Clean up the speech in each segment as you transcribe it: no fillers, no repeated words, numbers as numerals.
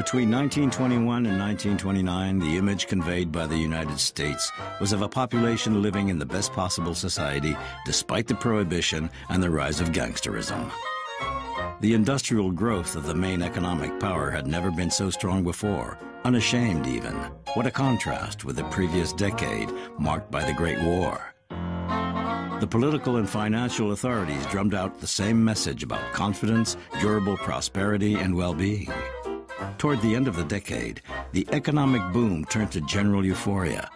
Between 1921 and 1929, the image conveyed by the United States was of a population living in the best possible society despite the prohibition and the rise of gangsterism. The industrial growth of the main economic power had never been so strong before, unashamed even. What a contrast with the previous decade marked by the Great War. The political and financial authorities drummed out the same message about confidence, durable prosperity, and well-being. Toward the end of the decade, the economic boom turned to general euphoria.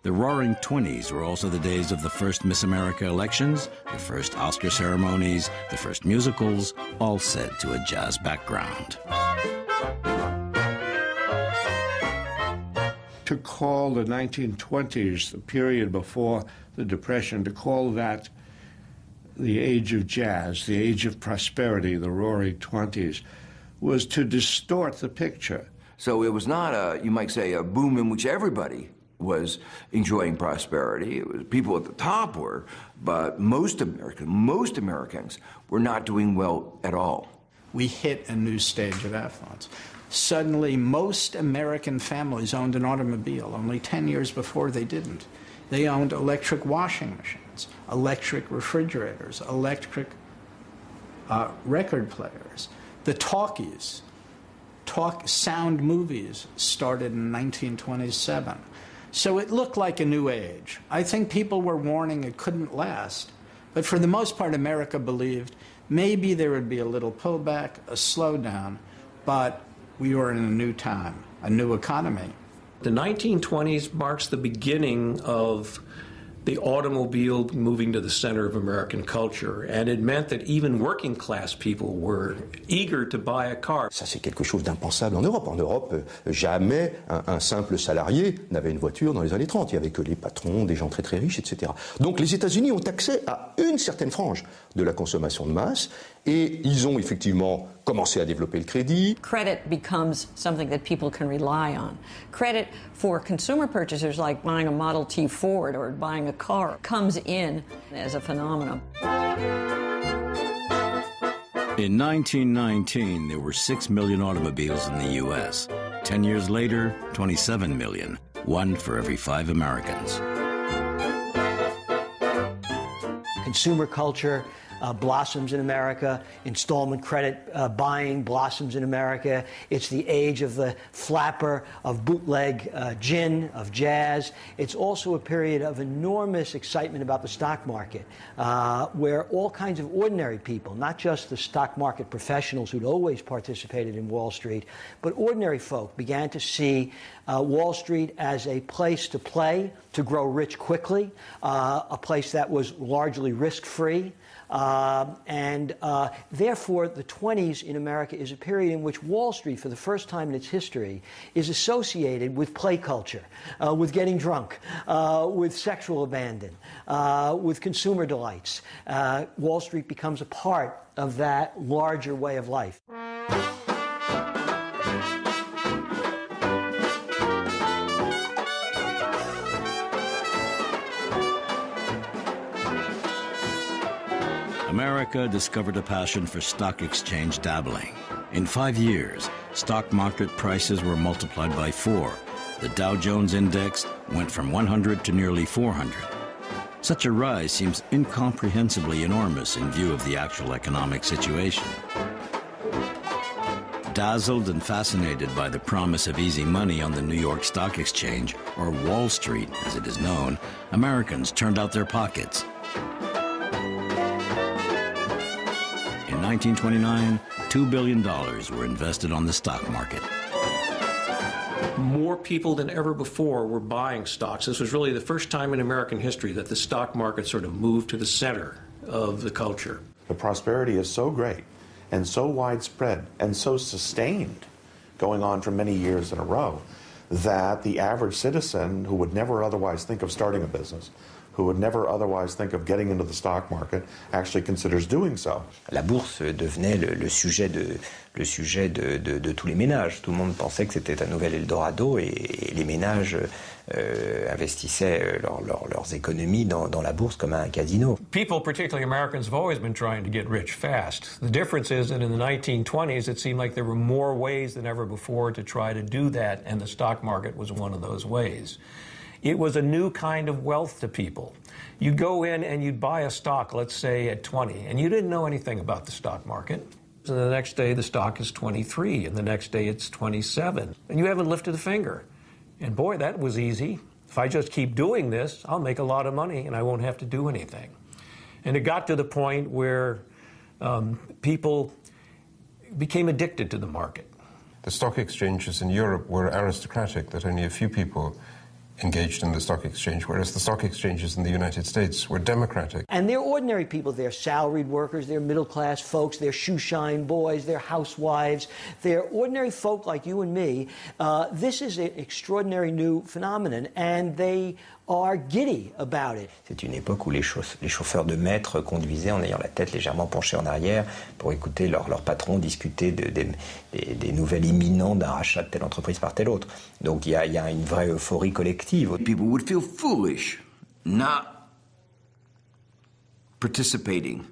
The Roaring '20s were also the days of the first Miss America elections, the first Oscar ceremonies, the first musicals, all set to a jazz background. To call the 1920s, the period before the Depression, to call that the age of jazz, the age of prosperity, the Roaring '20s, was to distort the picture. So it was not a, you might say, a boom in which everybody was enjoying prosperity. It was people at the top were, but most Americans were not doing well at all. We hit a new stage of affluence. Suddenly, most American families owned an automobile. Only 10 years before, they didn't. They owned electric washing machines, electric refrigerators, electric record players. The talkies, sound movies, started in 1927. So it looked like a new age. I think people were warning it couldn't last. But for the most part, America believed maybe there would be a little pullback, a slowdown, but we were in a new time, a new economy. The 1920s marks the beginning of the automobile moving to the center of American culture, and it meant that even working class people were eager to buy a car. Ça, c'est quelque chose d'impensable en Europe. En Europe, jamais un simple salarié n'avait une voiture dans les années 30. Il n'y avait que les patrons, des gens très très riches, etc. Donc les États-Unis ont accès à une certaine frange de la consommation de masse, et ils ont effectivement commencé à développer le crédit. Credit becomes something that people can rely on. Credit for consumer purchasers like buying a Model T Ford or buying a car comes in as a phenomenon. In 1919, there were 6 million automobiles in the U.S. 10 years later, 27 million, one for every 5 Americans. Consumer culture blossoms in America. Installment credit buying blossoms in America. It's the age of the flapper, of bootleg gin, of jazz. It's also a period of enormous excitement about the stock market, where all kinds of ordinary people, not just the stock market professionals who'd always participated in Wall Street, but ordinary folk began to see Wall Street as a place to play, to grow rich quickly, a place that was largely risk-free. Therefore, the 20s in America is a period in which Wall Street, for the first time in its history, is associated with play culture, with getting drunk, with sexual abandon, with consumer delights. Wall Street becomes a part of that larger way of life. America discovered a passion for stock exchange dabbling. In 5 years, stock market prices were multiplied by 4. The Dow Jones Index went from 100 to nearly 400. Such a rise seems incomprehensibly enormous in view of the actual economic situation. Dazzled and fascinated by the promise of easy money on the New York Stock Exchange, or Wall Street as it is known, Americans turned out their pockets. In 1929, $2 billion were invested on the stock market. More people than ever before were buying stocks. This was really the first time in American history that the stock market sort of moved to the center of the culture. The prosperity is so great and so widespread and so sustained, going on for many years in a row, that the average citizen who would never otherwise think of starting a business who would never otherwise think of getting into the stock market actually considers doing so. La bourse devenait le sujet de tous les ménages. Tout le monde pensait que c'était un nouvel Eldorado et les ménages investissaient leurs économies dans la bourse comme un casino. People, particularly Americans, have always been trying to get rich fast. The difference is that in the 1920s, it seemed like there were more ways than ever before to try to do that, and the stock market was one of those ways. It was a new kind of wealth to people. You'd go in and you'd buy a stock, let's say at 20, and you didn't know anything about the stock market. And the next day the stock is 23, and the next day it's 27, and you haven't lifted a finger. And boy, that was easy. If I just keep doing this, I'll make a lot of money and I won't have to do anything. And it got to the point where people became addicted to the market. The stock exchanges in Europe were aristocratic, that only a few people engaged in the stock exchange, whereas the stock exchanges in the United States were democratic. And they're ordinary people. They're salaried workers, they're middle-class folks, they're shoeshine boys, they're housewives, they're ordinary folk like you and me. This is an extraordinary new phenomenon, and they are giddy about it. C'est une époque où les chauffeurs de maître conduisaient en ayant la tête légèrement penchée en arrière pour écouter leur patron discuter des nouvelles imminentes d'un rachat de telle entreprise par telle autre. Donc il y a une vraie euphorie collective. People would feel foolish not participating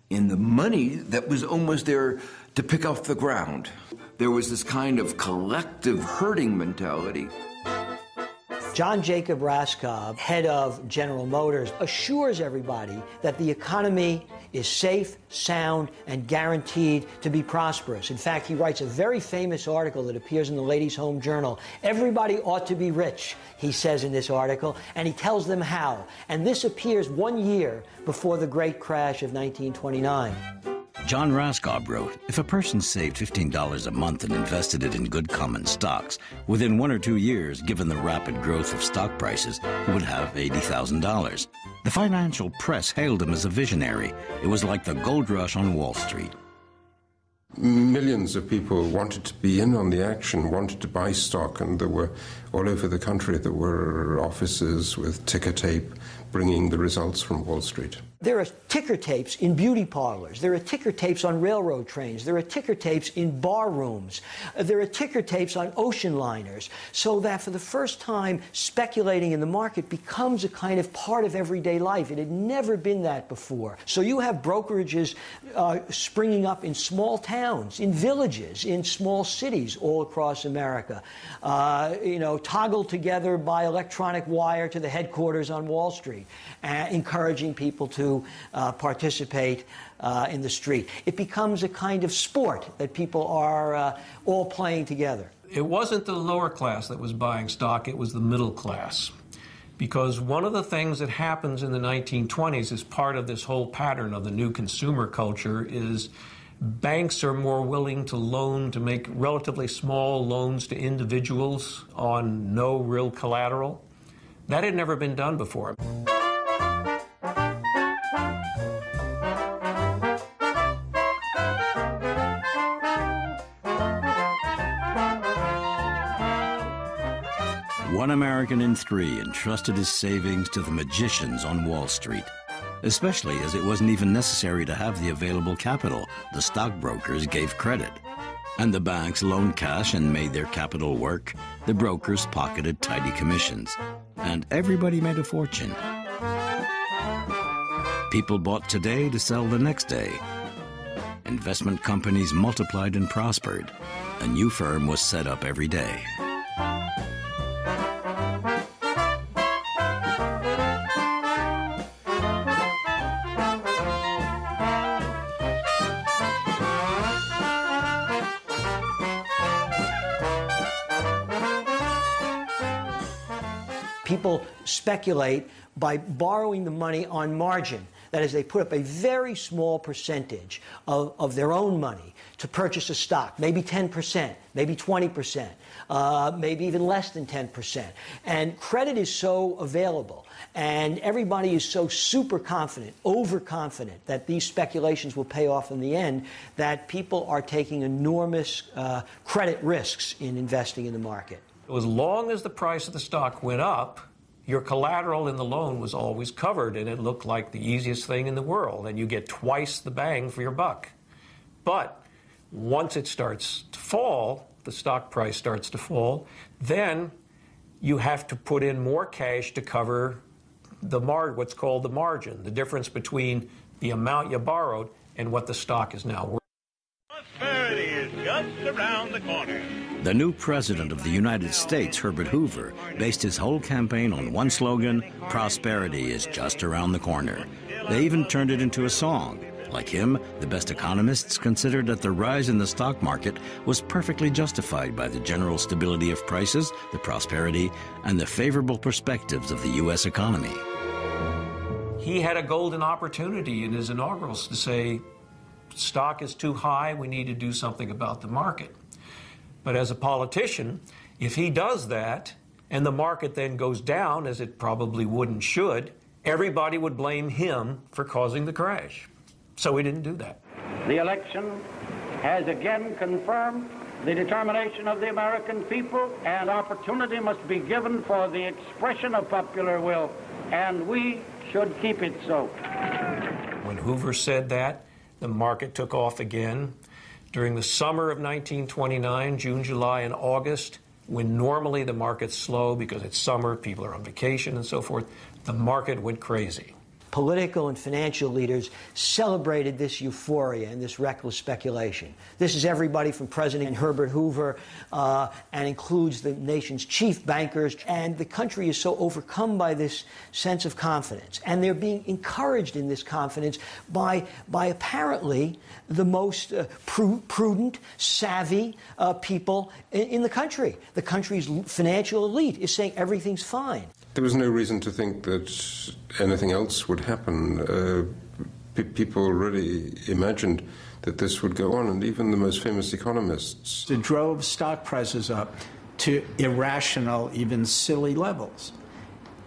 in the money that was almost there to pick off the ground. There was this kind of collective herding mentality. John Jacob Raskob, head of General Motors, assures everybody that the economy is safe, sound, and guaranteed to be prosperous. In fact, he writes a very famous article that appears in the Ladies' Home Journal. Everybody ought to be rich, he says in this article, and he tells them how. And this appears 1 year before the great crash of 1929. John Raskob wrote, if a person saved $15 a month and invested it in good common stocks, within 1 or 2 years, given the rapid growth of stock prices, he would have $80,000. The financial press hailed him as a visionary. It was like the gold rush on Wall Street. Millions of people wanted to be in on the action, wanted to buy stock, and there were, all over the country, there were offices with ticker tape bringing the results from Wall Street. There are ticker tapes in beauty parlors. There are ticker tapes on railroad trains. There are ticker tapes in bar rooms. There are ticker tapes on ocean liners. So that for the first time, speculating in the market becomes a kind of part of everyday life. It had never been that before. So you have brokerages springing up in small towns, in villages, in small cities all across America, toggled together by electronic wire to the headquarters on Wall Street, encouraging people to participate in the street. It becomes a kind of sport that people are all playing together. It wasn't the lower class that was buying stock, it was the middle class. Because one of the things that happens in the 1920s as part of this whole pattern of the new consumer culture is banks are more willing to loan, to make relatively small loans to individuals on no real collateral. That had never been done before. One American in 3 entrusted his savings to the magicians on Wall Street, especially as it wasn't even necessary to have the available capital. The stockbrokers gave credit, and the banks loaned cash and made their capital work. The brokers pocketed tidy commissions, and everybody made a fortune. People bought today to sell the next day. Investment companies multiplied and prospered. A new firm was set up every day. People speculate by borrowing the money on margin. That is, they put up a very small percentage of their own money to purchase a stock, maybe 10%, maybe 20%, maybe even less than 10%. And credit is so available, and everybody is so super confident, overconfident that these speculations will pay off in the end, that people are taking enormous credit risks in investing in the market. As long as the price of the stock went up, your collateral in the loan was always covered, and it looked like the easiest thing in the world, and you get twice the bang for your buck. But once it starts to fall, the stock price starts to fall, then you have to put in more cash to cover the what's called the margin, the difference between the amount you borrowed and what the stock is now worth. Prosperity is just around the corner. The new president of the United States, Herbert Hoover, based his whole campaign on one slogan: prosperity is just around the corner. They even turned it into a song. Like him, the best economists considered that the rise in the stock market was perfectly justified by the general stability of prices, the prosperity, and the favorable perspectives of the U.S. economy. He had a golden opportunity in his inaugurals to say, stock is too high, we need to do something about the market. But as a politician, if he does that, and the market then goes down, as it probably would and should, everybody would blame him for causing the crash. So he didn't do that. The election has again confirmed the determination of the American people, and opportunity must be given for the expression of popular will, and we should keep it so. When Hoover said that, the market took off again. During the summer of 1929, June, July, and August, when normally the market's slow because it's summer, people are on vacation and so forth, the market went crazy. Political and financial leaders celebrated this euphoria and this reckless speculation. This is everybody from President Herbert Hoover and includes the nation's chief bankers. And the country is so overcome by this sense of confidence. And they're being encouraged in this confidence by apparently the most prudent, savvy people in the country. The country's financial elite is saying everything's fine. There was no reason to think that anything else would happen. People really imagined that this would go on, and even the most famous economists. It drove stock prices up to irrational, even silly levels.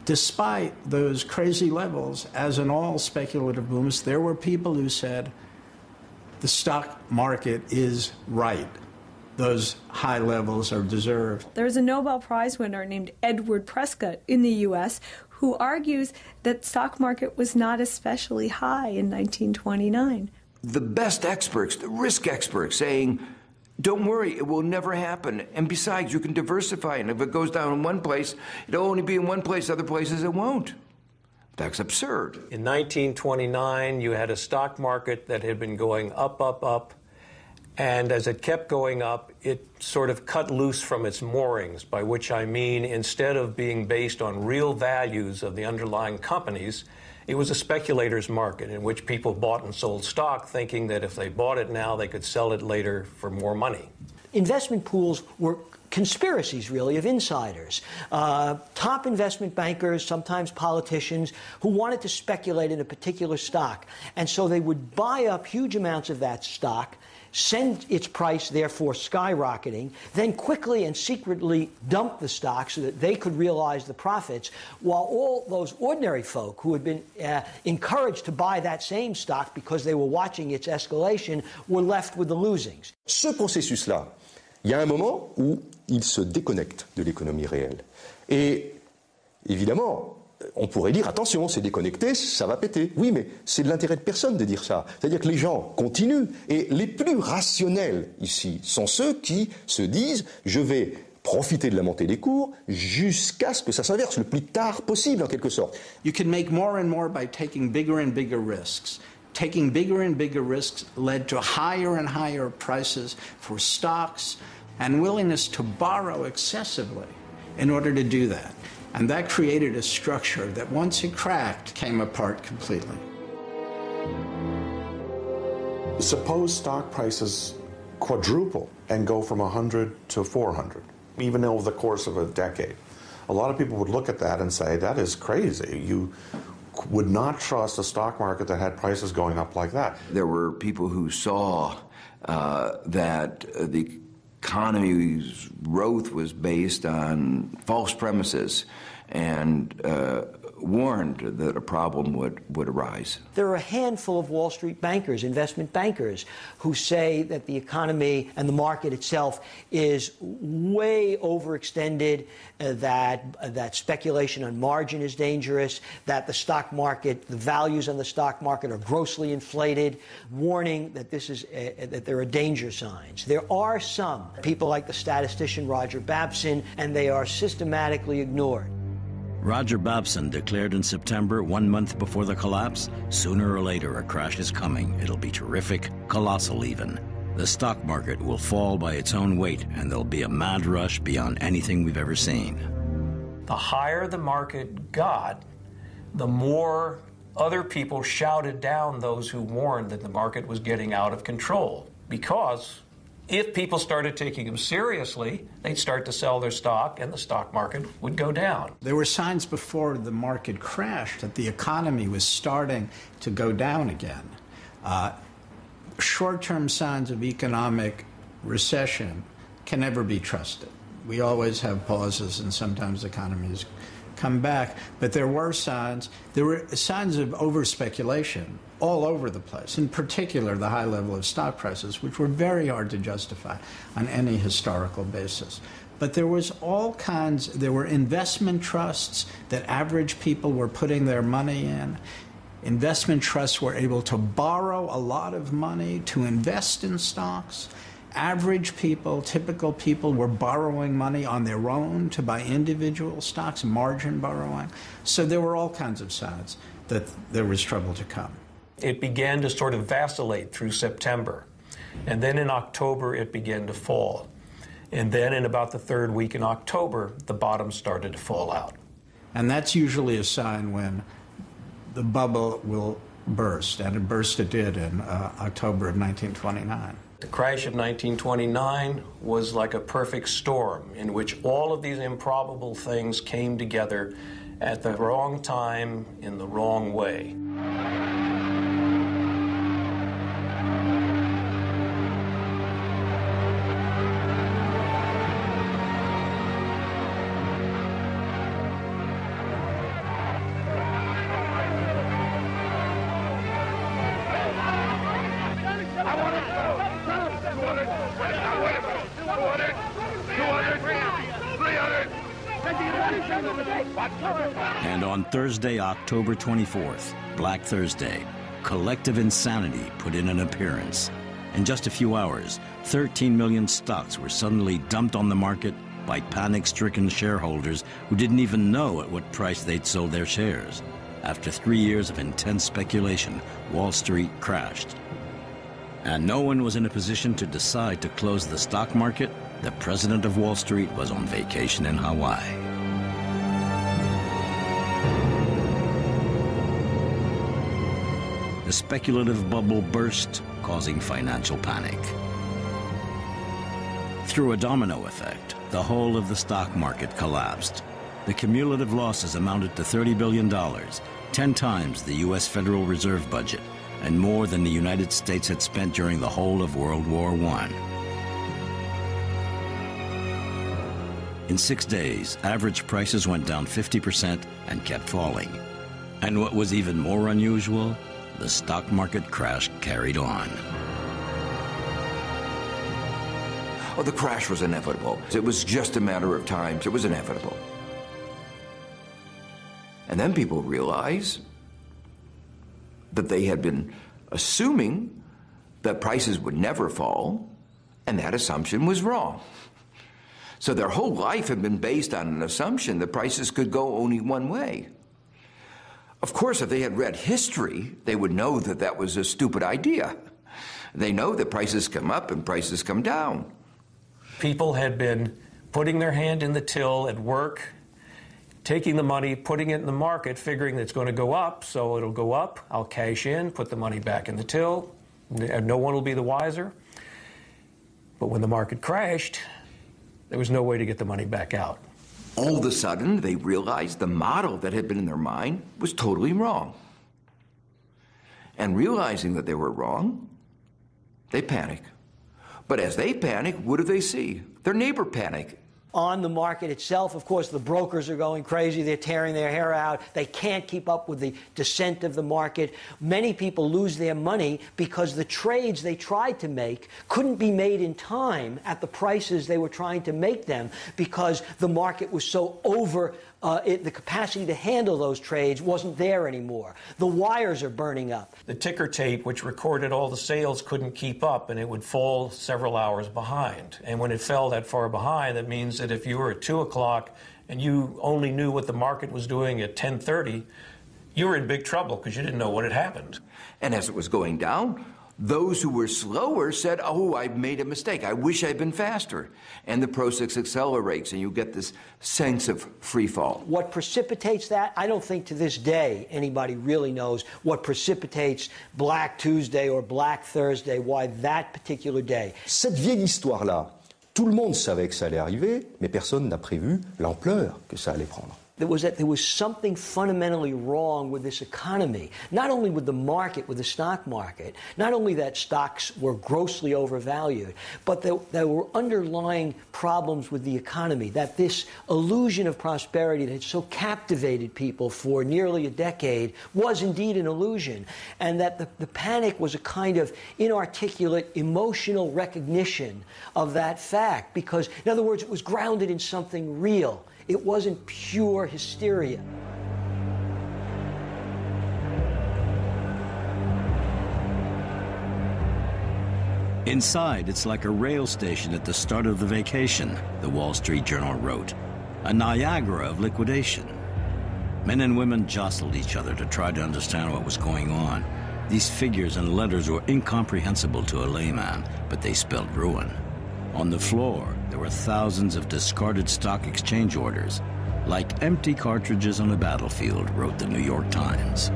Despite those crazy levels, as in all speculative booms, there were people who said the stock market is right. Those high levels are deserved. There's a Nobel Prize winner named Edward Prescott in the U.S. who argues that the stock market was not especially high in 1929. The best experts, the risk experts, saying, don't worry, it will never happen. And besides, you can diversify, and if it goes down in one place, it'll only be in one place, other places it won't. That's absurd. In 1929, you had a stock market that had been going up, up, up. And as it kept going up, it sort of cut loose from its moorings, by which I mean instead of being based on real values of the underlying companies, it was a speculator's market in which people bought and sold stock thinking that if they bought it now, they could sell it later for more money. Investment pools were conspiracies, really, of insiders. Top investment bankers, sometimes politicians, who wanted to speculate in a particular stock. And so they would buy up huge amounts of that stock, send its price, therefore, skyrocketing, then quickly and secretly dump the stock so that they could realize the profits, while all those ordinary folk who had been encouraged to buy that same stock because they were watching its escalation were left with the losings. Ce processus-là, il y a un moment où il se déconnecte de l'économie réelle. Et évidemment, on pourrait dire, attention, c'est déconnecté, ça va péter. Oui, mais c'est de l'intérêt de personne de dire ça. C'est-à-dire que les gens continuent, et les plus rationnels ici sont ceux qui se disent, je vais profiter de la montée des cours jusqu'à ce que ça s'inverse le plus tard possible, en quelque sorte. You can make more and more by taking bigger and bigger risks. Taking bigger and bigger risks led to higher and higher prices for stocks and willingness to borrow excessively in order to do that. And that created a structure that, once it cracked, came apart completely. Suppose stock prices quadruple and go from 100 to 400, even over the course of a decade. A lot of people would look at that and say, that is crazy. You would not trust a stock market that had prices going up like that. There were people who saw that the economy's growth was based on false premises, and warned that a problem would arise. There are a handful of Wall Street bankers, investment bankers, who say that the economy and the market itself is way overextended, that speculation on margin is dangerous, that the stock market, the values on the stock market are grossly inflated, warning that that there are danger signs. There are some people like the statistician Roger Babson, and they are systematically ignored. Roger Babson declared in September, 1 month before the collapse, sooner or later a crash is coming. It'll be terrific, colossal even. The stock market will fall by its own weight, and there'll be a mad rush beyond anything we've ever seen. The higher the market got, the more other people shouted down those who warned that the market was getting out of control. Because if people started taking them seriously, they'd start to sell their stock and the stock market would go down. There were signs before the market crashed that the economy was starting to go down again. Short-term signs of economic recession can never be trusted. We always have pauses and sometimes economies come back, but there were signs of over-speculation all over the place, in particular the high level of stock prices, which were very hard to justify on any historical basis. But there was there were investment trusts that average people were putting their money in. Investment trusts were able to borrow a lot of money to invest in stocks. Average people, typical people, were borrowing money on their own to buy individual stocks, margin borrowing. So there were all kinds of signs that there was trouble to come. It began to sort of vacillate through September. And then in October, it began to fall. And then in about the third week in October, the bottom started to fall out. And that's usually a sign when the bubble will burst. And it did in October of 1929. The crash of 1929 was like a perfect storm in which all of these improbable things came together at the wrong time in the wrong way. And on Thursday, October 24th, Black Thursday, collective insanity put in an appearance. In just a few hours, 13 million stocks were suddenly dumped on the market by panic-stricken shareholders who didn't even know at what price they'd sold their shares. After 3 years of intense speculation, Wall Street crashed. And no one was in a position to decide to close the stock market. The president of Wall Street was on vacation in Hawaii. The speculative bubble burst, causing financial panic. Through a domino effect, the whole of the stock market collapsed. The cumulative losses amounted to $30 billion, 10 times the U.S. Federal Reserve budget, and more than the United States had spent during the whole of World War I. In 6 days, average prices went down 50% and kept falling. And what was even more unusual, the stock market crash carried on. Oh, the crash was inevitable. It was just a matter of time. It was inevitable. And then people realized that they had been assuming that prices would never fall, and that assumption was wrong. So their whole life had been based on an assumption that prices could go only one way. Of course, if they had read history, they would know that that was a stupid idea. They know that prices come up and prices come down. People had been putting their hand in the till at work, taking the money, putting it in the market, figuring that it's going to go up, so it'll go up, I'll cash in, put the money back in the till, no one will be the wiser. But when the market crashed, there was no way to get the money back out. All of a sudden, they realized the model that had been in their mind was totally wrong. And realizing that they were wrong, they panic. But as they panic, what do they see? Their neighbor panic. On the market itself, of course, the brokers are going crazy. They're tearing their hair out. They can't keep up with the descent of the market. Many people lose their money because the trades they tried to make couldn't be made in time at the prices they were trying to make them because the market was so over. The capacity to handle those trades wasn't there anymore. The wires are burning up. The ticker tape, which recorded all the sales, couldn't keep up, and it would fall several hours behind. And when it fell that far behind, that means that if you were at 2 o'clock and you only knew what the market was doing at 10:30, you were in big trouble because you didn't know what had happened. And as it was going down, those who were slower said, oh, I made a mistake. I wish I'd been faster. And the process accelerates, and you get this sense of free fall. What precipitates that? I don't think to this day anybody really knows what precipitates Black Tuesday or Black Thursday, why that particular day. Cette vieille histoire-là, tout le monde savait que ça allait arriver, mais personne n'a prévu l'ampleur que ça allait prendre. There was something fundamentally wrong with this economy, not only with the market, with the stock market, not only that stocks were grossly overvalued, but there were underlying problems with the economy, that this illusion of prosperity that had so captivated people for nearly a decade was indeed an illusion, and that the panic was a kind of inarticulate emotional recognition of that fact, because, in other words, it was grounded in something real. It wasn't pure hysteria. Inside, it's like a rail station at the start of the vacation, the Wall Street Journal wrote. A Niagara of liquidation. Men and women jostled each other to try to understand what was going on. These figures and letters were incomprehensible to a layman, but they spelled ruin. On the floor, there were thousands of discarded stock exchange orders. Like empty cartridges on a battlefield, wrote the New York Times.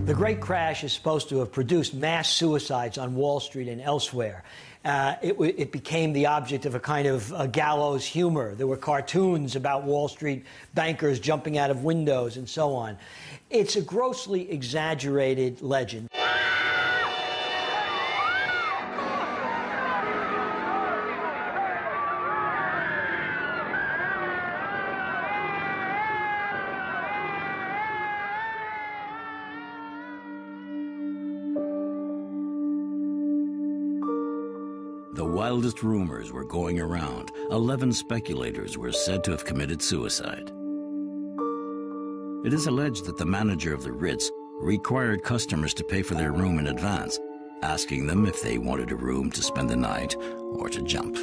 The Great Crash is supposed to have produced mass suicides on Wall Street and elsewhere. It became the object of a kind of gallows humor. There were cartoons about Wall Street bankers jumping out of windows and so on. It's a grossly exaggerated legend. The wildest rumors were going around. 11 speculators were said to have committed suicide. It is alleged that the manager of the Ritz required customers to pay for their room in advance, asking them if they wanted a room to spend the night or to jump.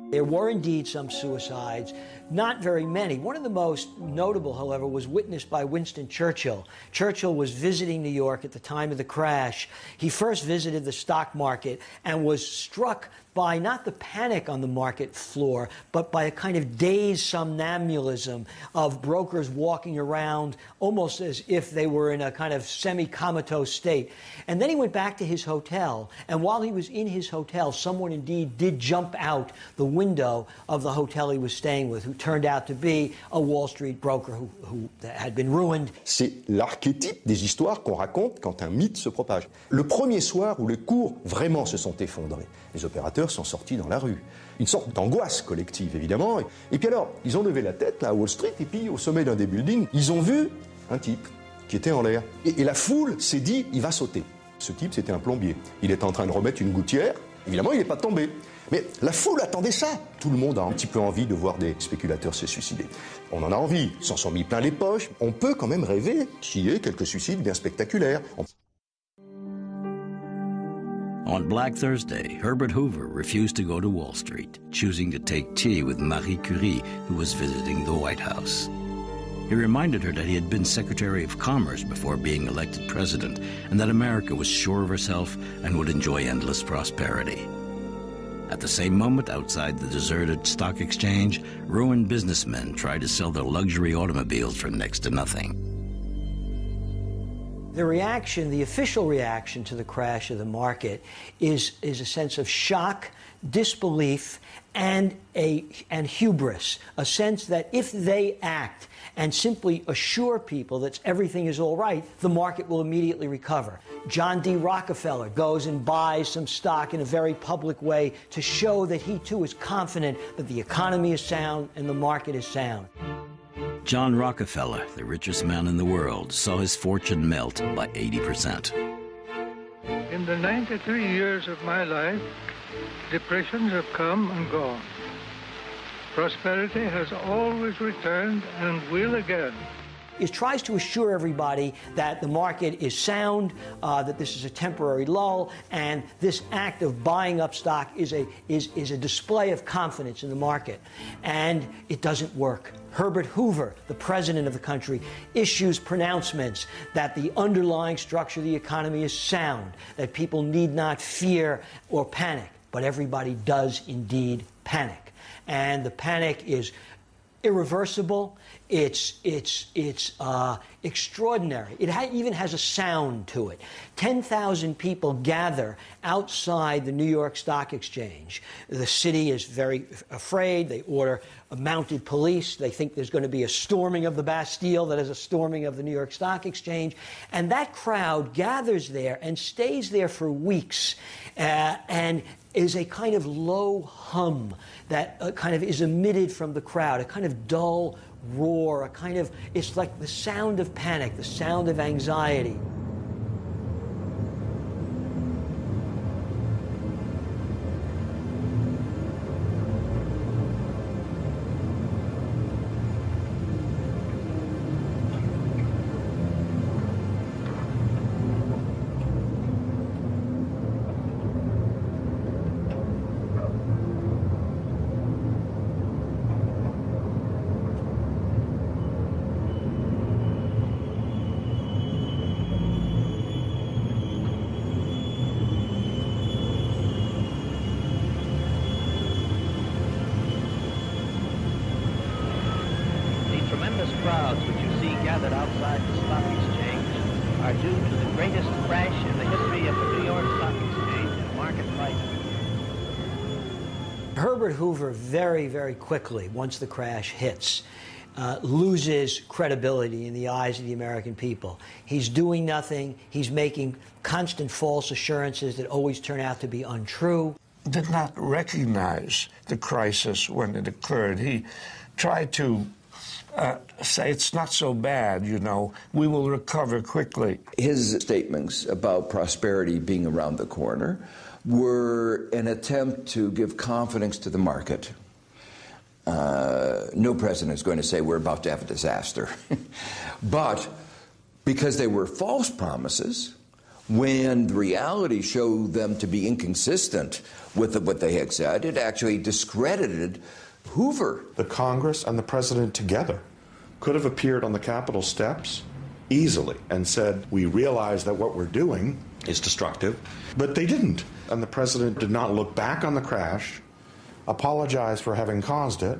There were indeed some suicides, not very many. One of the most notable, however, was witnessed by Winston Churchill. Churchill was visiting New York at the time of the crash. He first visited the stock market and was struck by not the panic on the market floor, but by a kind of dazed somnambulism of brokers walking around almost as if they were in a kind of semi-comatose state. And then he went back to his hotel, and while he was in his hotel, someone indeed did jump out the window of the hotel he was staying with, who turned out to be a Wall Street broker who had been ruined. C'est l'archétype des histoires qu'on raconte quand un mythe se propage. Le premier soir où les cours vraiment se sont effondrés, les opérateurs sont sortis dans la rue. Une sorte d'angoisse collective, évidemment. Et puis alors, ils ont levé la tête là, à Wall Street, et puis au sommet d'un des buildings, ils ont vu un type qui était en l'air. Et la foule s'est dit, il va sauter. Ce type, c'était un plombier. Il était en train de remettre une gouttière. Évidemment, il n'est pas tombé. Mais la foule attendait ça. Tout le monde a un petit peu envie de voir des spéculateurs se suicider. On en a envie. Ils s'en sont mis plein les poches. On peut quand même rêver qu'il y ait quelques suicides bien spectaculaires. On Black Thursday, Herbert Hoover refused to go to Wall Street, choosing to take tea with Marie Curie, who was visiting the White House. He reminded her that he had been Secretary of Commerce before being elected president, and that America was sure of herself and would enjoy endless prosperity. At the same moment, outside the deserted stock exchange, ruined businessmen tried to sell their luxury automobiles for next to nothing. The reaction, the official reaction to the crash of the market is a sense of shock, disbelief, and hubris, a sense that if they act and simply assure people that everything is all right, the market will immediately recover. John D. Rockefeller goes and buys some stock in a very public way to show that he too is confident that the economy is sound and the market is sound. John Rockefeller, the richest man in the world, saw his fortune melt by 80%. In the 93 years of my life, depressions have come and gone. Prosperity has always returned and will again. It tries to assure everybody that the market is sound, that this is a temporary lull, and this act of buying up stock is a display of confidence in the market. And it doesn't work. Herbert Hoover, the president of the country, issues pronouncements that the underlying structure of the economy is sound, that people need not fear or panic. But everybody does indeed panic. And the panic is irreversible. It's extraordinary. It even has a sound to it. 10,000 people gather outside the New York Stock Exchange. The city is very afraid. They order mounted police. They think there's going to be a storming of the Bastille, that is a storming of the New York Stock Exchange. And that crowd gathers there and stays there for weeks and is a kind of low hum that kind of is emitted from the crowd, a kind of dull roar, a kind of, it's like the sound of panic, the sound of anxiety. Crowds which you see gathered outside the stock exchange are due to the greatest crash in the history of the New York Stock Exchange and market prices. Herbert Hoover very, very quickly, once the crash hits, loses credibility in the eyes of the American people. He's doing nothing. He's making constant false assurances that always turn out to be untrue. Did not recognize the crisis when it occurred. He tried to say it's not so bad, you know, we will recover quickly. His statements about prosperity being around the corner were an attempt to give confidence to the market. No president is going to say we're about to have a disaster. But because they were false promises, when the reality showed them to be inconsistent with what they had said, it actually discredited Hoover. The Congress and the president together could have appeared on the Capitol steps easily and said, we realize that what we're doing is destructive, but they didn't. And the president did not look back on the crash, apologize for having caused it,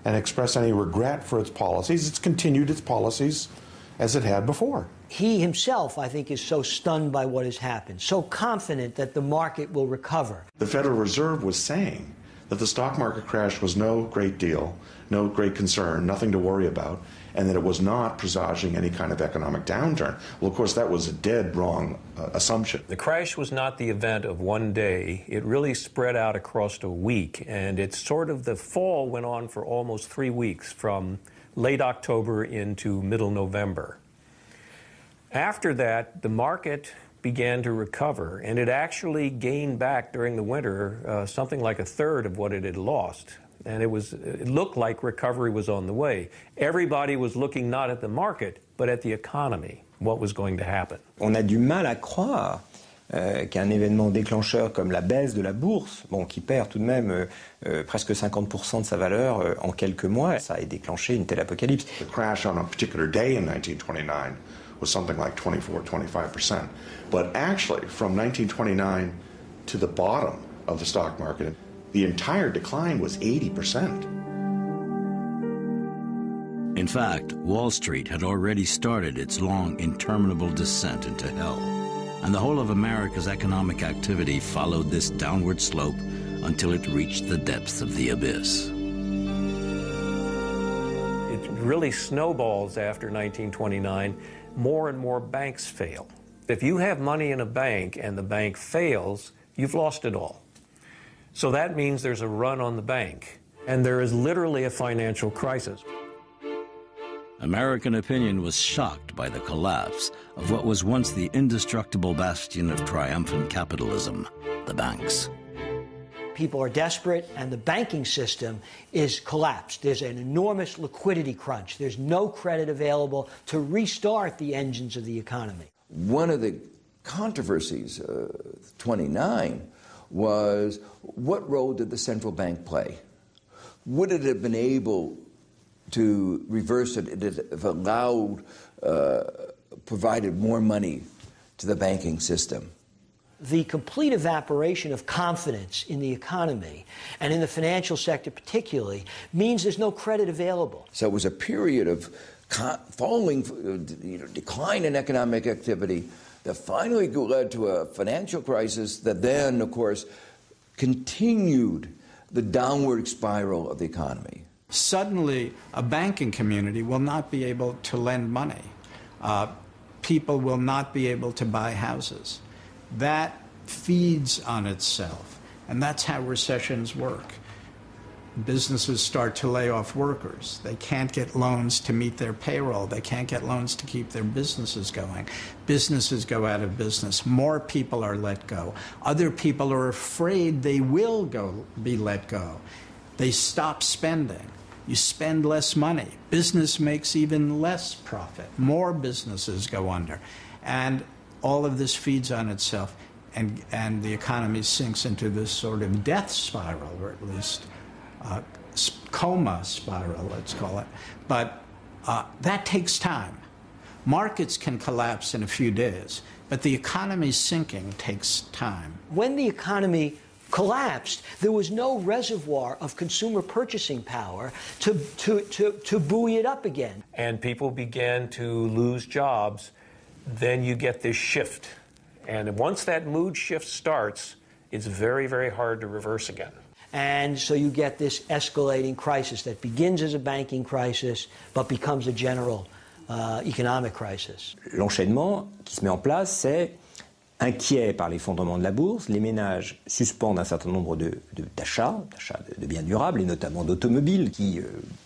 and express any regret for its policies. It's continued its policies as it had before. He himself, I think, is so stunned by what has happened, so confident that the market will recover. The Federal Reserve was saying that the stock market crash was no great deal, no great concern, nothing to worry about, and that it was not presaging any kind of economic downturn. Well, of course, that was a dead wrong assumption. The crash was not the event of one day. It really spread out across a week, and it's sort of the fall went on for almost 3 weeks, from late October into middle November. After that, the market began to recover, and it actually gained back during the winter something like a third of what it had lost. And it looked like recovery was on the way. Everybody was looking not at the market, but at the economy, what was going to happen. On a du mal à croire qu'un événement déclencheur comme la baisse de la bourse, qui perd tout de même presque 50% de sa valeur en quelques mois, ça ait déclenché une telle apocalypse. The crash on a particular day in 1929 was something like 24-25%. But actually, from 1929 to the bottom of the stock market, the entire decline was 80%. In fact, Wall Street had already started its long, interminable descent into hell, and the whole of America's economic activity followed this downward slope until it reached the depths of the abyss. It really snowballs after 1929. More and more banks fail. If you have money in a bank and the bank fails, you've lost it all. So that means there's a run on the bank, and there is literally a financial crisis. American opinion was shocked by the collapse of what was once the indestructible bastion of triumphant capitalism, the banks. People are desperate, and the banking system is collapsed. There's an enormous liquidity crunch. There's no credit available to restart the engines of the economy. One of the controversies, 29, was what role did the central bank play? Would it have been able to reverse it if allowed, provided more money to the banking system? The complete evaporation of confidence in the economy, and in the financial sector particularly, means there's no credit available. So it was a period of falling, decline in economic activity that finally led to a financial crisis that then, of course, continued the downward spiral of the economy. Suddenly, a banking community will not be able to lend money. People will not be able to buy houses. That feeds on itself, and that's how recessions work. Businesses start to lay off workers. They can't get loans to meet their payroll. They can't get loans to keep their businesses going. Businesses go out of business. More people are let go. Other people are afraid they will be let go. They stop spending. You spend less money. Business makes even less profit. More businesses go under. And all of this feeds on itself, and the economy sinks into this sort of death spiral, or at least coma spiral, let's call it. But that takes time. Markets can collapse in a few days, but the economy sinking takes time. When the economy collapsed, there was no reservoir of consumer purchasing power to buoy it up again. And people began to lose jobs. Then you get this shift. And once that mood shift starts, it's very, very hard to reverse again. And so you get this escalating crisis that begins as a banking crisis, but becomes a general economic crisis. L'enchaînement qui se met en place, c'est inquiet par l'effondrement de la bourse, les ménages suspendent un certain nombre d'achats de biens durables, et notamment d'automobiles, qui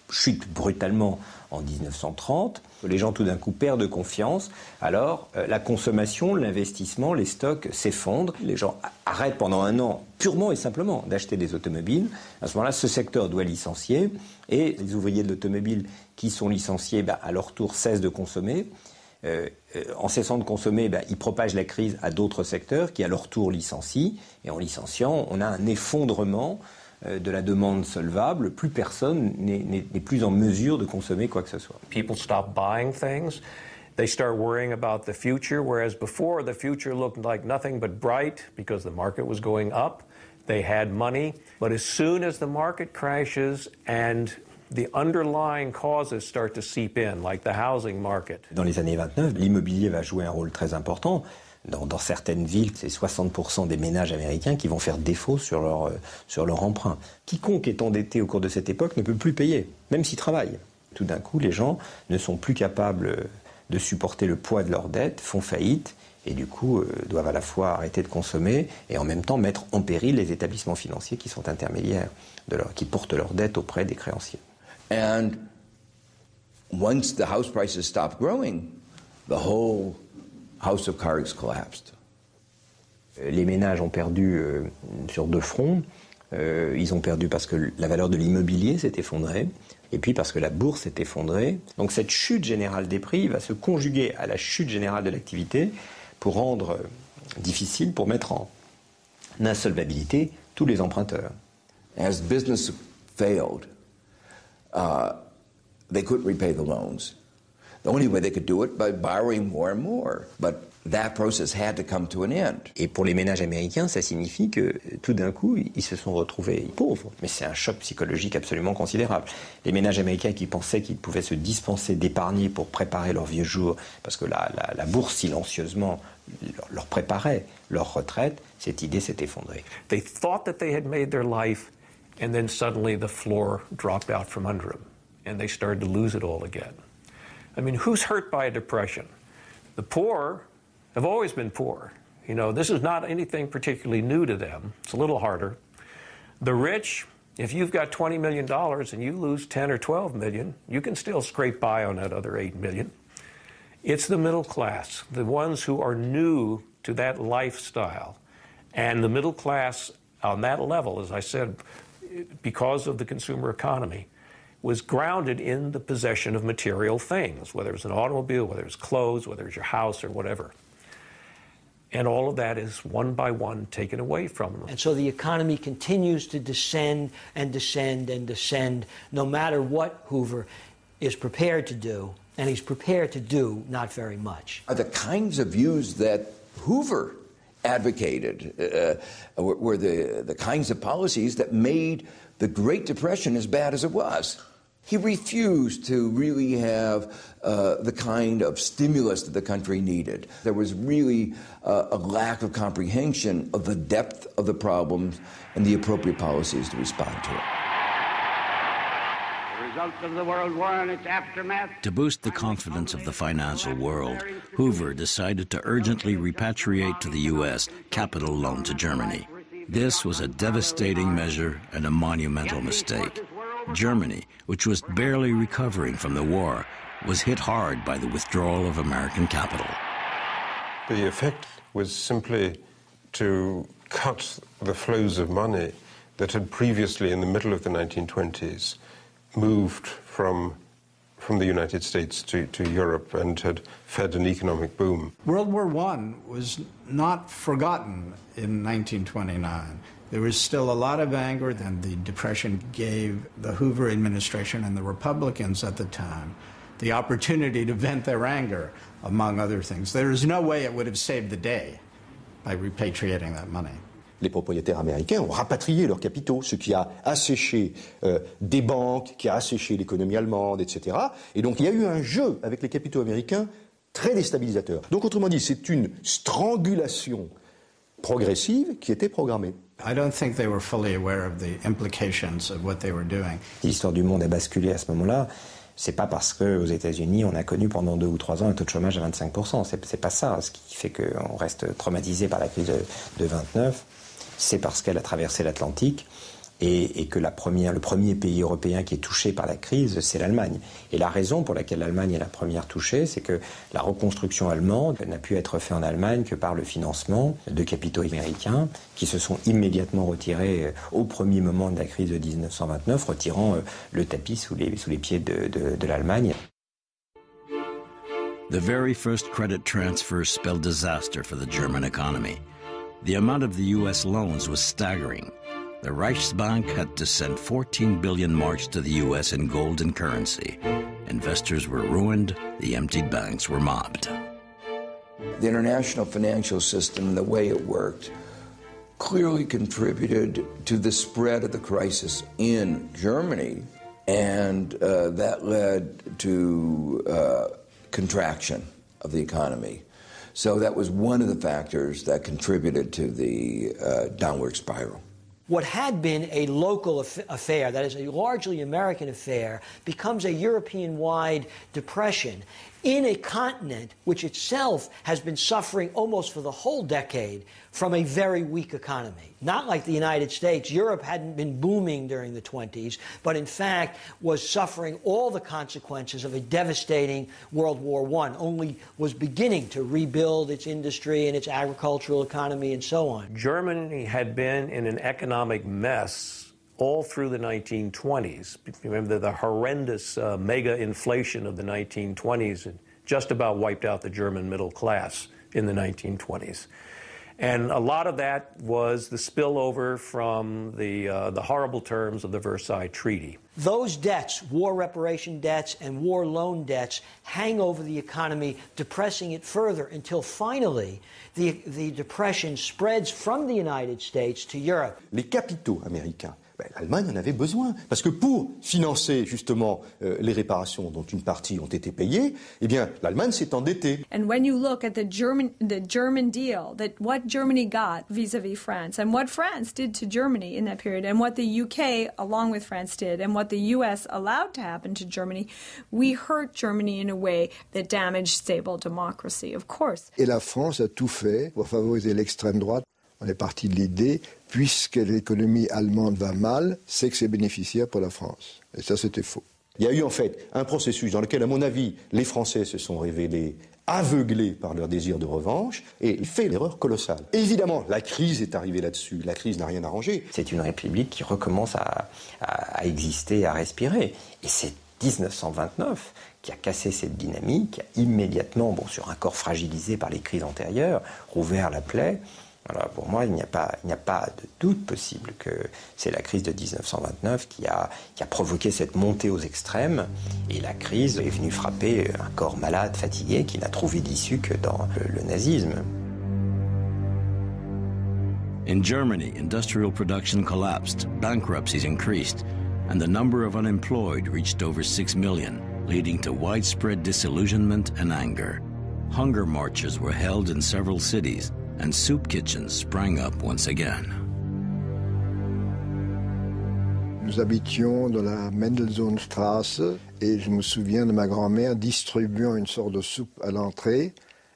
chutent brutalement en 1930. Les gens tout d'un coup perdent confiance, alors la consommation, l'investissement, les stocks s'effondrent. Les gens arrêtent pendant un an purement et simplement d'acheter des automobiles. À ce moment-là, ce secteur doit licencier, et les ouvriers de l'automobile qui sont licenciés, à leur tour cessent de consommer. En cessant de consommer, ils propagent la crise à d'autres secteurs qui à leur tour licencient, et en licenciant, on a un effondrement de la demande solvable. Plus personne n'est plus en mesure de consommer quoi que ce soit. People stop buying things. They start worrying about the future, whereas before the future looked like nothing but bright because the market was going up. They had money. But as soon as the market crashes and the underlying causes start to seep in, like the housing market. Dans les années 29, l'immobilier va jouer un rôle très important. Dans certaines villes, c'est 60% des ménages américains qui vont faire défaut sur leur emprunt. Quiconque est endetté au cours de cette époque ne peut plus payer, même s'il travaille. Tout d'un coup, les gens ne sont plus capables de supporter le poids de leurs dettes, font faillite, et du coup doivent à la fois arrêter de consommer et en même temps mettre en péril les établissements financiers qui sont intermédiaires, qui portent leurs dettes auprès des créanciers. And once the house prices stopped growing, the whole house of cards collapsed. Les ménages ont perdu sur deux fronts. Ils ont perdu parce que la valeur de l'immobilier s'est effondrée, et puis parce que la bourse s'est effondrée. Donc cette chute générale des prix va se conjuguer à la chute générale de l'activité pour rendre difficile, pour mettre en insolvabilité tous les emprunteurs. As business failed, they couldn't repay the loans. The only way they could do it by borrowing more and more. But that process had to come to an end. Et pour les ménages américains, ça signifie que tout d'un coup, ils se sont retrouvés pauvres. Mais c'est un choc psychologique absolument considérable. Les ménages américains qui pensaient qu'ils pouvaient se dispenser d'épargner pour préparer leur vieux jour, parce que la bourse silencieusement leur préparait leur retraite, cette idée s'est effondrée. They thought that they had made their life, and then suddenly the floor dropped out from under them, and they started to lose it all again. I mean, who's hurt by a depression? The poor have always been poor. You know, this is not anything particularly new to them. It's a little harder. The rich, if you've got $20 million and you lose 10 or 12 million, you can still scrape by on that other 8 million. It's the middle class, the ones who are new to that lifestyle. And the middle class on that level, as I said, because of the consumer economy, was grounded in the possession of material things, whether it's an automobile, whether it's clothes, whether it's your house or whatever. And all of that is one by one taken away from them. And so the economy continues to descend and descend and descend, no matter what Hoover is prepared to do, and he's prepared to do not very much. The kinds of views that Hoover advocated were the kinds of policies that made the Great Depression as bad as it was. He refused to really have the kind of stimulus that the country needed. There was really a lack of comprehension of the depth of the problems and the appropriate policies to respond to it. The results of the World War and its aftermath. To boost the confidence of the financial world, Hoover decided to urgently repatriate to the U.S. capital loaned to Germany. This was a devastating measure and a monumental mistake. Germany, which was barely recovering from the war, was hit hard by the withdrawal of American capital. The effect was simply to cut the flows of money that had previously, in the middle of the 1920s, moved from the United States to Europe and had fed an economic boom. World War I was not forgotten in 1929. There was still a lot of anger, and the Depression gave the Hoover administration and the Republicans at the time the opportunity to vent their anger, among other things. There is no way it would have saved the day by repatriating that money. Les propriétaires américains ont rapatrié leurs capitaux, ce qui a asséché des banques, qui a asséché l'économie allemande, etc. Et donc il y a eu un jeu avec les capitaux américains très déstabilisateur. Donc autrement dit, c'est une strangulation progressive qui était programmée. I don't think they were fully aware of the implications of what they were doing. L'histoire du monde a basculé à ce moment-là. C'est pas parce qu'aux États-Unis, on a connu pendant 2 ou 3 ans un taux de chômage à 25%. C'est pas ça ce qui fait qu'on reste traumatisé par la crise de 29. C'est parce qu'elle a traversé l'Atlantique et que le premier pays européen qui est touché par la crise, c'est l'Allemagne. Et la raison pour laquelle l'Allemagne est la première touchée, c'est que la reconstruction allemande n'a pu être faite en Allemagne que par le financement de capitaux américains qui se sont immédiatement retirés au premier moment de la crise de 1929, retirant le tapis sous les pieds de l'Allemagne. The very first credit transfer spelled disaster for the German economy. The amount of the U.S. loans was staggering. The Reichsbank had to send 14 billion marks to the U.S. in gold and currency. Investors were ruined, the emptied banks were mobbed. The international financial system, the way it worked, clearly contributed to the spread of the crisis in Germany, and that led to contraction of the economy. So that was one of the factors that contributed to the downward spiral. What had been a local affair, that is a largely American affair, becomes a European-wide depression in a continent which itself has been suffering almost for the whole decade from a very weak economy. Not like the United States. Europe hadn't been booming during the 20s, but in fact was suffering all the consequences of a devastating World War I, only was beginning to rebuild its industry and its agricultural economy and so on. Germany had been in an economic mess all through the 1920s. Remember the horrendous mega inflation of the 1920s just about wiped out the German middle class in the 1920s. And a lot of that was the spillover from the horrible terms of the Versailles Treaty. Those debts, war reparation debts and war loan debts, hang over the economy, depressing it further until finally the depression spreads from the United States to Europe. Les capitaux américains, l'Allemagne en avait besoin, parce que pour financer justement les réparations dont une partie ont été payées, eh bien l'Allemagne s'est endettée. And when you look at the German deal, that what Germany got vis-a-vis France, and what France did to Germany in that period, and what the UK along with France did, and what the US allowed to happen to Germany, we hurt Germany in a way that damaged stable democracy, of course. Et la France a tout fait pour favoriser l'extrême droite. On est parti de l'idée, puisque l'économie allemande va mal, c'est que c'est bénéficiaire pour la France. Et ça, c'était faux. Il y a eu en fait un processus dans lequel, à mon avis, les Français se sont révélés aveuglés par leur désir de revanche et fait l'erreur colossale. Et évidemment, la crise est arrivée là-dessus. La crise n'a rien arrangé. C'est une république qui recommence à exister, à respirer. Et c'est 1929 qui a cassé cette dynamique, qui a immédiatement, sur un corps fragilisé par les crises antérieures, rouvert la plaie. Alors pour moi, il n'y a pas de doute possible que c'est la crise de 1929 qui a provoqué cette montée aux extrêmes, et la crise est venue frapper un corps malade, fatigué, qui n'a trouvé d'issue que dans le nazisme. In Germany, industrial production collapsed, bankruptcies increased, and the number of unemployed reached over 6 million, leading to widespread disillusionment and anger. Hunger marches were held in several cities, and soup kitchens sprang up once again. Nous habitions dans la Mendelssohnstraße et je me souviens de ma grand-mère distribuant une sorte de soupe à l'entrée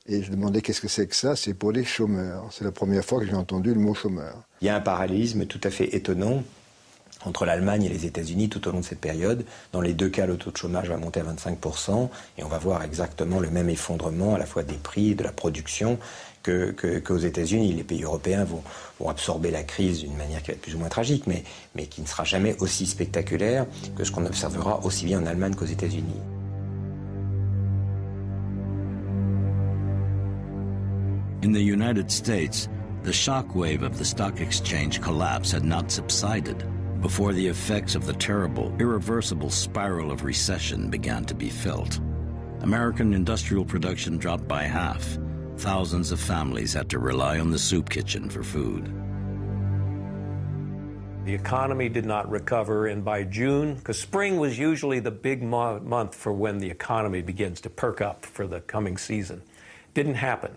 et je demandais qu'est-ce que c'est que ça, c'est pour les chômeurs. C'est la première fois que j'ai entendu le mot chômeur. Il y a un parallélisme tout à fait étonnant entre l'Allemagne et les États-Unis tout au long de cette période. Dans les deux cas, le taux de chômage va monter à 25% et on va voir exactement le même effondrement à la fois des prix et de la production qu'aux États-Unis. Les pays européens vont absorber la crise d'une manière qui va être plus ou moins tragique, mais qui ne sera jamais aussi spectaculaire que ce qu'on observera aussi bien en Allemagne qu'aux États-Unis. In the United States, the shockwave of the stock exchange collapse had not subsided before the effects of the terrible, irreversible spiral of recession began to be felt. American industrial production dropped by half. Thousands of families had to rely on the soup kitchen for food. The economy did not recover, and by June, because spring was usually the big month for when the economy begins to perk up for the coming season, didn't happen.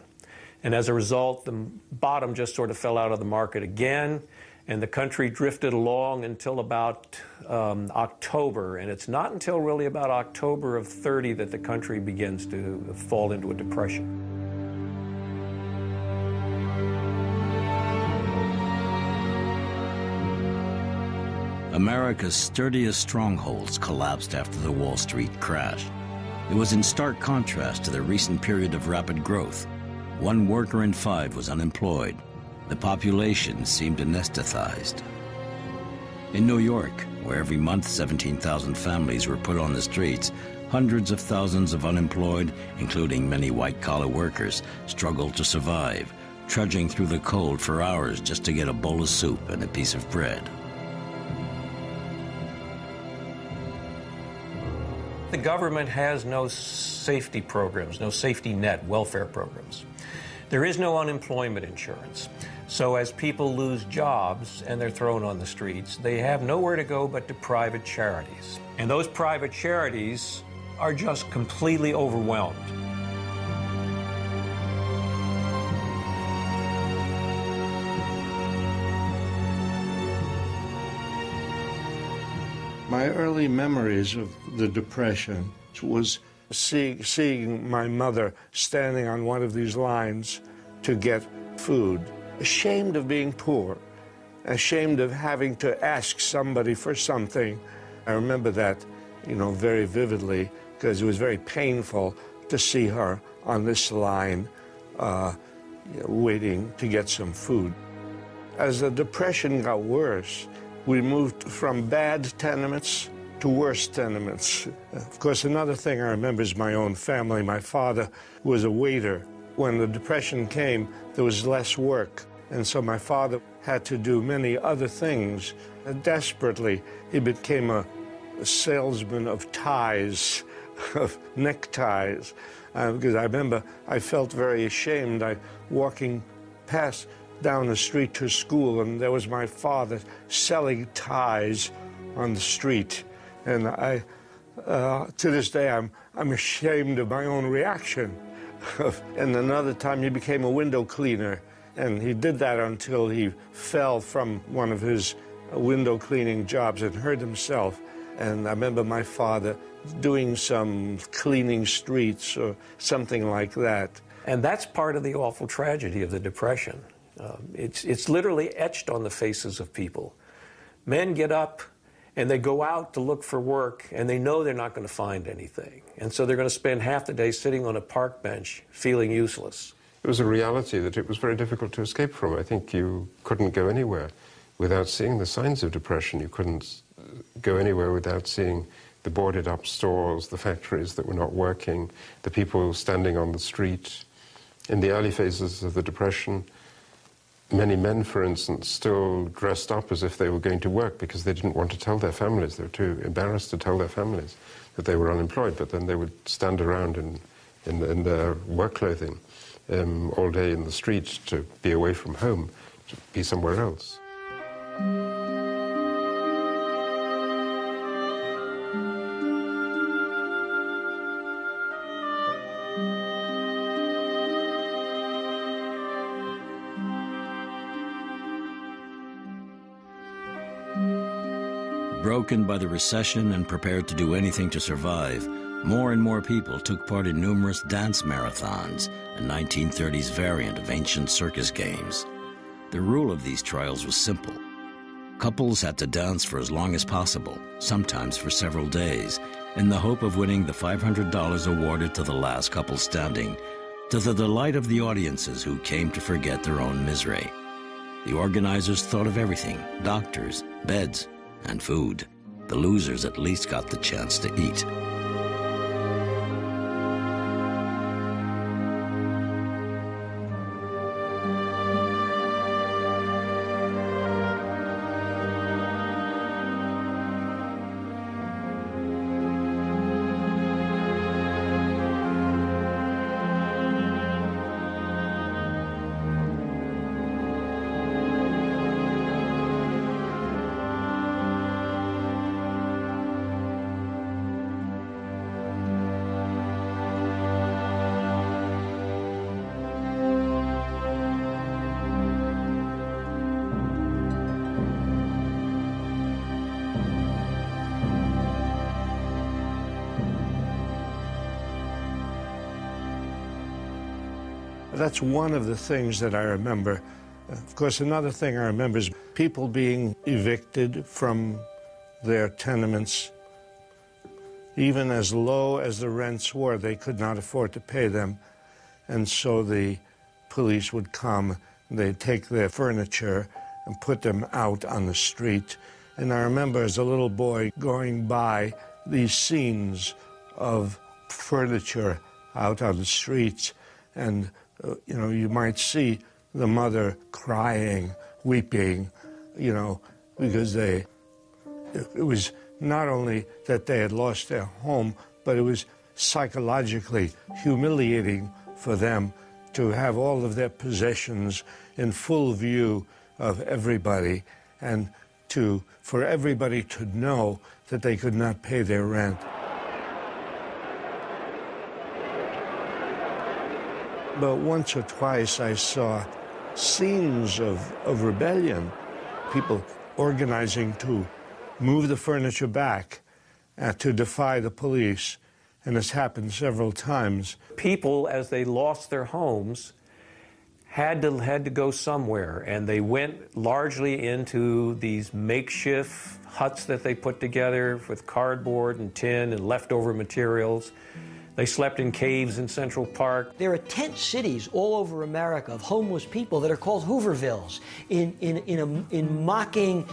And as a result, the bottom just sort of fell out of the market again, and the country drifted along until about October. And it's not until really about October of 30 that the country begins to fall into a depression. America's sturdiest strongholds collapsed after the Wall Street crash. It was in stark contrast to the recent period of rapid growth. 1 worker in 5 was unemployed. The population seemed anesthetized. In New York, where every month 17,000 families were put on the streets, hundreds of thousands of unemployed, including many white-collar workers, struggled to survive, trudging through the cold for hours just to get a bowl of soup and a piece of bread. The government has no safety programs, no safety net welfare programs. There is no unemployment insurance. So as people lose jobs and they're thrown on the streets, they have nowhere to go but to private charities. And those private charities are just completely overwhelmed. My early memories of the Depression was seeing my mother standing on one of these lines to get food, ashamed of being poor, ashamed of having to ask somebody for something. I remember that, very vividly, because it was very painful to see her on this line waiting to get some food. As the Depression got worse, we moved from bad tenements to worse tenements. Of course, another thing I remember is my own family. My father was a waiter When the Depression came, there was less work, and so my father had to do many other things. Desperately, he became a salesman of ties, of neckties, because I remember I felt very ashamed. Walking past down the street to school, and there was my father selling ties on the street, and to this day I'm ashamed of my own reaction. And another time he became a window cleaner, and he did that until he fell from one of his window cleaning jobs and hurt himself. And I remember my father doing some cleaning streets or something like that. And that's part of the awful tragedy of the Depression. It's literally etched on the faces of people. Men get up and they go out to look for work, and they know they're not going to find anything. And so they're going to spend half the day sitting on a park bench feeling useless. It was a reality that it was very difficult to escape from. I think you couldn't go anywhere without seeing the signs of depression. You couldn't go anywhere without seeing the boarded up stores, the factories that were not working, the people standing on the street. In the early phases of the Depression, many men, for instance, still dressed up as if they were going to work because they didn't want to tell their families. They were too embarrassed to tell their families that they were unemployed, but then they would stand around in their work clothing all day in the street to be away from home, to be somewhere else. Broken by the recession and prepared to do anything to survive, more and more people took part in numerous dance marathons, a 1930s variant of ancient circus games. The rule of these trials was simple. Couples had to dance for as long as possible, sometimes for several days, in the hope of winning the $500 awarded to the last couple standing, to the delight of the audiences who came to forget their own misery. The organizers thought of everything: doctors, beds, and food. The losers at least got the chance to eat. That's one of the things that I remember. Of course, another thing I remember is people being evicted from their tenements. Even as low as the rents were, they could not afford to pay them. And so the police would come, they'd take their furniture and put them out on the street. And I remember as a little boy going by these scenes of furniture out on the streets, and you might see the mother crying, weeping, because it was not only that they had lost their home, but it was psychologically humiliating for them to have all of their possessions in full view of everybody, and for everybody to know that they could not pay their rent. But once or twice I saw scenes of rebellion, people organizing to move the furniture back, to defy the police, and this happened several times. People, as they lost their homes, had to go somewhere, and they went largely into these makeshift huts that they put together with cardboard and tin and leftover materials. They slept in caves in Central Park. There are tent cities all over America of homeless people that are called Hoovervilles in mocking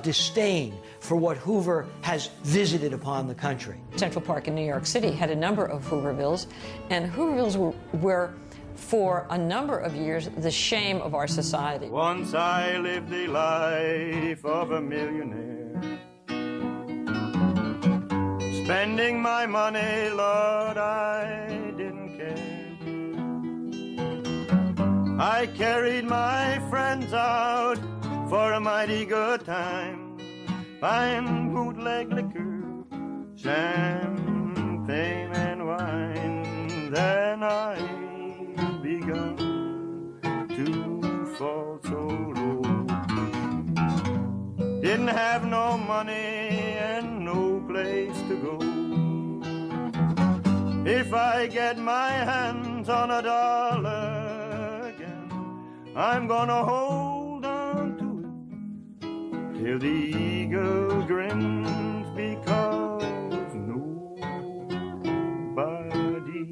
disdain for what Hoover has visited upon the country. Central Park in New York City had a number of Hoovervilles, and Hoovervilles were for a number of years, the shame of our society. Once I lived the life of a millionaire, spending my money, Lord, I didn't care. I carried my friends out for a mighty good time, buying bootleg liquor, champagne and wine. Then I begun to fall so low. Didn't have no money and no place to go. If I get my hands on a dollar again, I'm gonna hold on to it till the eagle grins, because nobody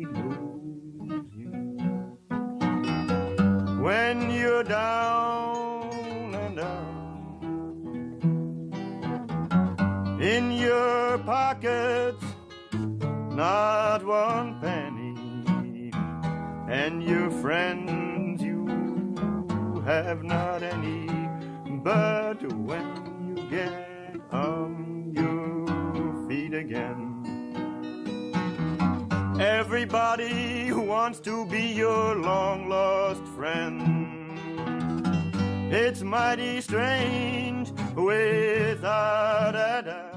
knows you when you're down and out. In your pockets, not one penny, and your friends, you have not any. But when you get on your feet again, everybody wants to be your long-lost friend. It's mighty strange without a doubt.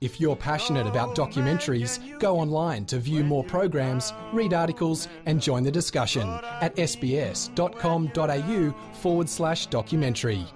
If you're passionate about documentaries, go online to view more programs, read articles and join the discussion at sbs.com.au/documentary.